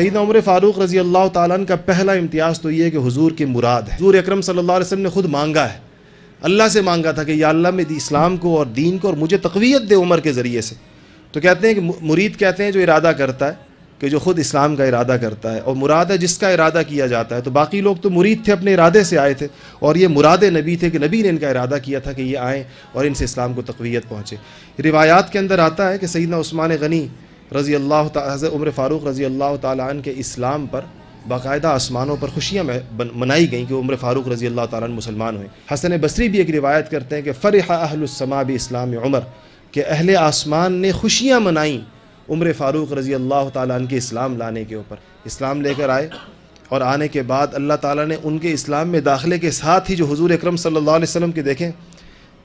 سیدنا عمر فاروق رضی اللہ تعالیٰ عنہ کا پہلا امتیاز تو یہ ہے کہ حضور کی مراد ہے. حضور اکرم صلی اللہ علیہ وسلم نے خود مانگا ہے, اللہ سے مانگا تھا کہ یا اللہ میں اسلام کو اور دین کو اور مجھے تقویت دے عمر کے ذریعے سے. تو کہتے ہیں کہ مرید کہتے ہیں جو ارادہ کرتا ہے, کہ جو خود اسلام کا ارادہ کرتا ہے, اور مراد ہے جس کا ارادہ کیا جاتا ہے. تو باقی لوگ تو مرید تھے, اپنے ارادے سے آئے تھے, اور یہ مراد نبی تھے کہ نبی نے ان کا ارادہ کیا تھا کہ یہ آئیں اور ان سے اسلام کو تقویت پہنچے. روایات کے اندر آتا ہے کہ سیدنا عثمان غنی رضی اللہ تعالیٰ, حضرت عمر فاروق رضی اللہ تعالیٰ عنہ کے اسلام پر باقاعدہ آسمانوں پر خوشیاں منائی گئیں کہ عمر فاروق رضی اللہ تعالیٰ عنہ مسلمان ہوئے. حسن بصری بھی ایک روایت کرتے ہیں کہ فرح اہل السماء باسلام عمر, کہ اہل آسمان نے خوشیاں منائیں عمر فاروق رضی اللہ تعالیٰ عنہ کے اسلام لانے کے اوپر. اسلام لے کر آئے, اور آنے کے بعد اللہ تعالیٰ نے ان کے اسلام میں داخلے کے ساتھ ہی جو حضور اکرم صلی اللہ علیہ وسلم کے دیکھیں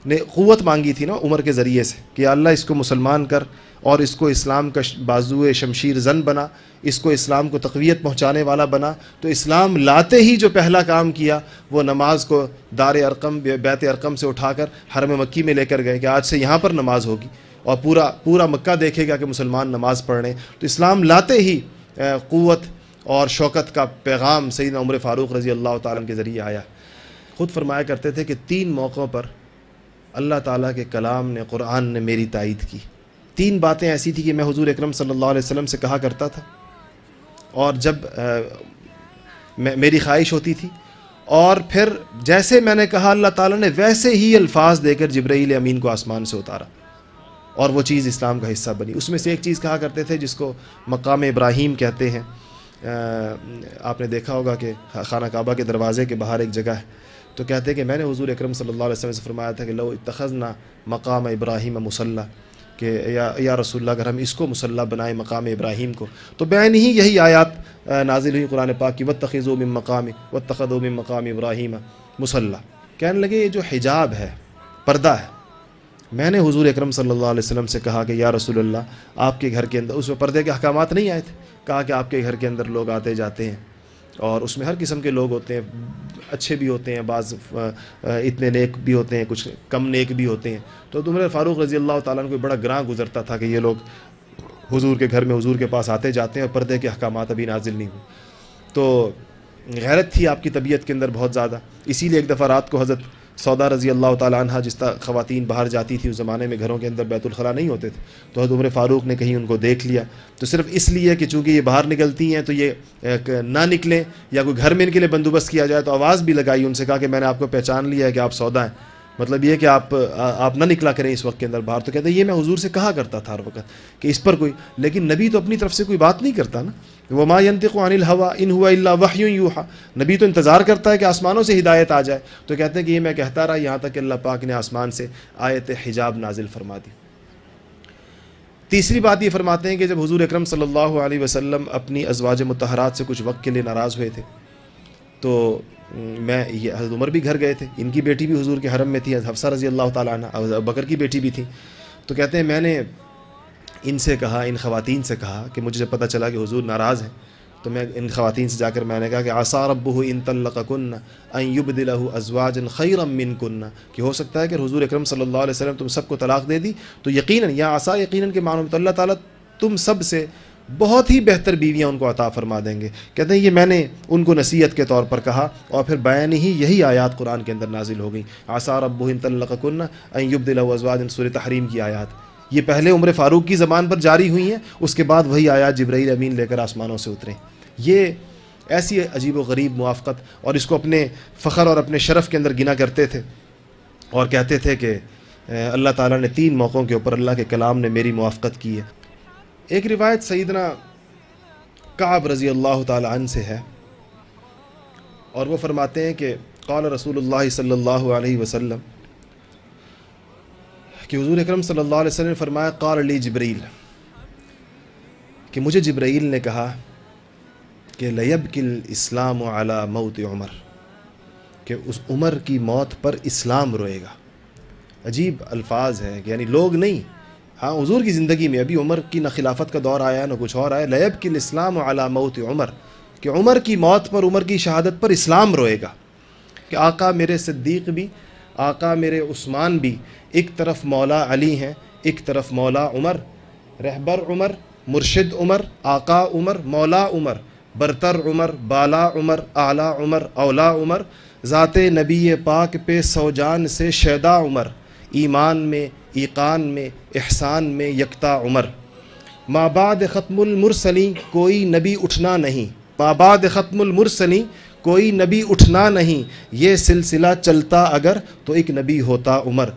نے قوت مانگی تھی نا عمر کے ذریعے سے, کہ یا اللہ اس کو مسلمان کر اور اس کو اسلام کا بازو شمشیر زن بنا, اس کو اسلام کو تقویت پہنچانے والا بنا. تو اسلام لاتے ہی جو پہلا کام کیا وہ نماز کو دار ارقم, بیت ارقم سے اٹھا کر حرم مکی میں لے کر گئے کہ آج سے یہاں پر نماز ہوگی, اور پورا مکہ دیکھے گا کہ مسلمان نماز پڑھ رہے ہیں. تو اسلام لاتے ہی قوت اور شوکت کا پیغام سیدنا عمر فاروق رضی اللہ تعالیٰ عنہ کے ذریعے آیا. خود فرمایا کرتے تھے کہ 3 موقعوں پر اللہ تعالیٰ کے کلام نے, قرآن نے میری تائید کی. 3 باتیں ایسی تھی کہ میں حضور اکرم صلی اللہ علیہ وسلم سے کہا کرتا تھا, اور جب میری خواہش ہوتی تھی, اور پھر جیسے میں نے کہا اللہ تعالیٰ نے ویسے ہی الفاظ دے کر جبرائیل امین کو آسمان سے اتارا, اور وہ چیز اسلام کا حصہ بنی. اس میں سے ایک چیز کہا کرتے تھے جس کو مقام ابراہیم کہتے ہیں. آپ نے دیکھا ہوگا کہ خانہ کعبہ کے دروازے کے باہر ایک جگہ ہے, تو کہتے ہیں کہ میں نے حضور اکرم صلی اللہ علیہ وسلم سے فرمایا تھا کہ لو اتخذنا مقام ابراہیم مصلی, کہ یا رسول اللہ اگر ہم اس کو مصلی بنائیں مقام ابراہیم کو. تو بین ہی یہی آیات نازل ہوئی قرآن پاک کی, واتخذوا من مقام ابراہیم مصلی. کہنے لگے یہ جو حجاب ہے, پردہ ہے, میں نے حضور اکرم صلی اللہ علیہ وسلم سے کہا کہ یا رسول اللہ آپ کے گھر کے اندر, اس میں پردے کے احکامات نہیں آئے تھے, کہا کہ آپ کے گھر کے اندر لوگ آتے جاتے ہیں, اور اس میں ہر قسم کے لوگ ہوتے ہیں, اچھے بھی ہوتے ہیں, بعض اتنے نیک بھی ہوتے ہیں, کچھ کم نیک بھی ہوتے ہیں. تو عمر فاروق رضی اللہ تعالیٰ عنہ کو بڑا گراں گزرتا تھا کہ یہ لوگ حضور کے گھر میں حضور کے پاس آتے جاتے ہیں اور پردے کے احکامات ابھی نازل نہیں ہوئے. تو غیرت تھی آپ کی طبیعت کے اندر بہت زیادہ. اسی لیے ایک دفعہ رات کو حضرت سودا رضی اللہ تعالیٰ عنہ, جس طرح خواتین باہر جاتی تھی اس زمانے میں گھروں کے اندر بیت الخلاء نہیں ہوتے تھے, تو حضرت عمر فاروق نے کہیں ان کو دیکھ لیا, تو صرف اس لیے کہ چونکہ یہ باہر نکلتی ہیں تو یہ نہ نکلیں, یا کوئی گھر میں ان کے لیے بندوبست کیا جائے, تو آواز بھی لگائی, ان سے کہا کہ میں نے آپ کو پہچان لیا ہے کہ آپ سودا ہیں, مطلب یہ کہ آپ نہ نکلا کریں اس وقت کے اندر باہر. تو کہتے ہیں یہ میں حضور سے کہا کرتا تھا ہر وقت کہ اس پر کوئی, لیکن نبی تو اپنی طرف سے کوئی بات نہیں کرتا نا. وما ينطق عن الهوى ان هو الا وحی یوحى, نبی تو انتظار کرتا ہے کہ آسمانوں سے ہدایت آ جائے. تو کہتے ہیں کہ یہ میں کہتا رہا یہاں تک کہ اللہ پاک نے آسمان سے آیت حجاب نازل فرما دی. تیسری بات یہ فرماتے ہیں کہ جب حضور اکرم صلی اللہ علیہ وسلم اپنی ازواج مطہرات سے کچھ وقت کے لیے ناراض ہوئے تھے, تو حضرت عمر بھی گھر گئے تھے, ان کی بیٹی بھی حضور کے حرم میں تھی, حفصہ رضی اللہ تعالیٰ عنہ, ابو بکر کی بیٹی بھی تھی. تو کہتے ہیں میں نے ان سے کہا, ان خواتین سے کہا کہ مجھے جب پتہ چلا کہ حضور ناراض ہیں, تو میں ان خواتین سے جا کر میں نے کہا کہ عسى ربه ان طلقكن ان يبدله ازواجا خيرا منكن, کہ ہو سکتا ہے کہ حضور اکرم صلی اللہ علیہ وسلم تم سب کو طلاق دے دی, تو یقیناً یا عسى یقیناً کے معنی میں تو اللہ تعالیٰ تم سب سے بہت ہی بہتر بیویاں ان کو عطا فرما دیں گے. کہتے ہیں یہ میں نے ان کو نصیحت کے طور پر کہا, اور پھر بیان ہی یہی آیات قرآن کے اندر نازل ہو گئیں, عسى ربه ان طلقكن ان يبدله ازواجا, سورہ تحریم کی آیات. یہ پہلے عمر فاروق کی زبان پر جاری ہوئی ہیں, اس کے بعد وہی آیات جبرائیل امین لے کر آسمانوں سے اترے. یہ ایسی عجیب و غریب موافقت, اور اس کو اپنے فخر اور اپنے شرف کے اندر گنا کرتے تھے, اور کہتے تھے کہ اللہ تعالیٰ نے 3 موقعوں کے اوپر اللہ کے کلام نے میری موافقت کی ہے. ایک روایت سیدنا کعب رضی اللہ تعالیٰ عنہ سے ہے, اور وہ فرماتے ہیں کہ قال رسول اللہ صلی اللہ علیہ وسلم, کہ حضور اکرم صلی اللہ علیہ وسلم نے فرمایا قال لی جبرائیل, کہ مجھے جبرائیل نے کہا کہ لیبکی الاسلام علی موت عمر, کہ اس عمر کی موت پر اسلام روئے گا. عجیب الفاظ ہیں کہ یعنی لوگ نہیں, ہاں حضور کی زندگی میں ابھی عمر کی نہ خلافت کا دور آیا نہ کچھ اور آیا, لیبکی الاسلام علی موت عمر, کہ عمر کی موت پر, عمر کی شہادت پر اسلام روئے گا. کہ آقا میرے صدیق بھی, آقا میرے عثمان بھی ایک طرف مولا علی ہیں, ایک طرف مولا عمر, رہبر عمر, مرشد عمر, آقا عمر, مولا عمر, برتر عمر، بالا عمر، اعلیٰ عمر، اولا عمر، ذات نبی پاک پہ سو جان سے شیدا عمر، ایمان میں، ایقان میں، احسان میں یکتا عمر۔ ما بعد ختم المرسلین کوئی نبی اٹھنا نہیں، ما بعد ختم المرسلین کوئی نبی اٹھنا نہیں، یہ سلسلہ چلتا اگر تو ایک نبی ہوتا عمر۔